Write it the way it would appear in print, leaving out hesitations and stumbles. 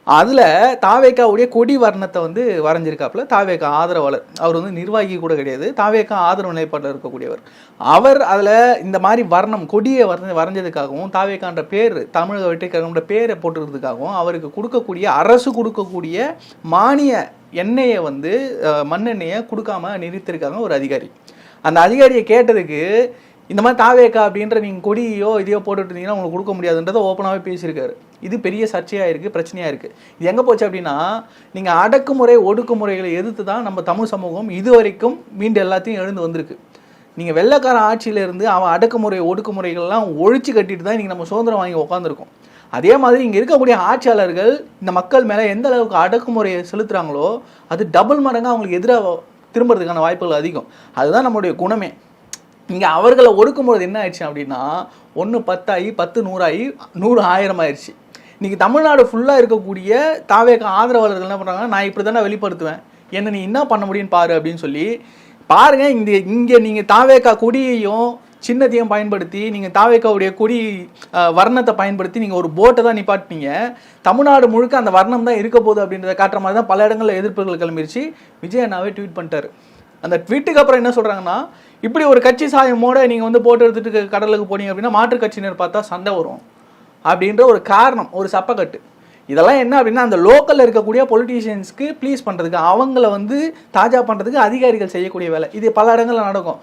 அதில் தாவேக்காவுடைய கொடி வர்ணத்தை வந்து வரைஞ்சிருக்காப்புல தாவேக்கா ஆதரவாளர். அவர் வந்து நிர்வாகி கூட கிடையாது, தாவேக்கா ஆதரவு நிலைப்பாட்டில் இருக்கக்கூடியவர். அவர் அதில் இந்த மாதிரி வர்ணம் கொடியை வரைஞ்சதுக்காகவும் தாவேக்கான்ற பேர் தமிழக வெற்றிக்கழகம்ன்ற பேரை போட்டுக்கிறதுக்காகவும் அவருக்கு கொடுக்கக்கூடிய அரசு கொடுக்கக்கூடிய மானிய எண்ணெயை வந்து மண்ணெண்ணெயை கொடுக்காம நிறுத்திருக்காங்க ஒரு அதிகாரி. அந்த அதிகாரியை கேட்டதுக்கு இந்த மாதிரி தாவேக்கா அப்படின்ற நீங்கள் கொடியோ இதையோ போட்டுட்டு இருந்தீங்கன்னா உங்களுக்கு கொடுக்க முடியாதுன்றதை ஓப்பனாகவே பேசியிருக்காரு. இது பெரிய சர்ச்சையாக இருக்குது, பிரச்சனையாக இருக்குது. இது எங்கே போச்சு அப்படின்னா, நீங்கள் அடக்குமுறை ஒடுக்குமுறைகளை எதிர்த்து தான் நம்ம தமிழ் சமூகம் இது வரைக்கும் மீண்டும் எல்லாத்தையும் எழுந்து வந்திருக்கு. நீங்கள் வெள்ளைக்கார ஆட்சியிலேருந்து அவன் அடக்குமுறை ஒடுக்குமுறைகள்லாம் ஒழிச்சு கட்டிட்டு தான் இன்றைக்கி நம்ம சுதந்திரம் வாங்கி உட்காந்துருக்கோம். அதே மாதிரி இங்கே இருக்கக்கூடிய ஆட்சியாளர்கள் இந்த மக்கள் மேலே எந்த அளவுக்கு அடக்குமுறையை செலுத்துகிறாங்களோ அது டபுள் மடங்காக அவங்களுக்கு எதிராக திரும்புறதுக்கான வாய்ப்புகள் அதிகம். அதுதான் நம்மளுடைய குணமே. இங்கே அவர்களை ஒடுக்கும்போது என்ன ஆயிடுச்சு அப்படின்னா, 1 10 ஆகி 10 100 ஆகி 100 1000 ஆயிடுச்சு. இன்றைக்கி தமிழ்நாடு ஃபுல்லாக இருக்கக்கூடிய தாவேக்கா ஆதரவாளர்கள் என்ன பண்ணுறாங்கன்னா, நான் இப்படி தானே வெளிப்படுத்துவேன், என்ன நீ என்ன பண்ண முடியும்னு பாரு அப்படின்னு சொல்லி பாருங்கள். இங்கே நீங்கள் தாவேக்கா கொடியையும் சின்னத்தையும் பயன்படுத்தி நீங்கள் தாவேக்காவுடைய கொடி வர்ணத்தை பயன்படுத்தி நீங்கள் ஒரு போட்டை தான் நிப்பாட்டினீங்க. தமிழ்நாடு முழுக்க அந்த வர்ணம் தான் இருக்க போகுது அப்படின்றத காட்டுற மாதிரி தான் பல இடங்களில் எதிர்ப்புகள் கிளம்பிடுச்சு. விஜய் அண்ணாவே ட்வீட் பண்ணிட்டாரு. அந்த ட்வீட்டுக்கு அப்புறம் என்ன சொல்கிறாங்கன்னா, இப்படி ஒரு கட்சி சாயமோட நீங்கள் வந்து போட்டு எடுத்துட்டு கடலுக்கு போனீங்க அப்படின்னா மாற்று கட்சியினர் பார்த்தா சண்டை வரும் அப்படின்ற ஒரு காரணம், ஒரு சப்பக்கட்டு. இதெல்லாம் என்ன அப்படின்னா, அந்த லோக்கலில் இருக்கக்கூடிய பொலிட்டீஷியன்ஸ்க்கு ப்ளீஸ் பண்ணுறதுக்கு, அவங்கள வந்து தாஜா பண்ணுறதுக்கு அதிகாரிகள் செய்யக்கூடிய வேலை. இது பல இடங்களில் நடக்கும்.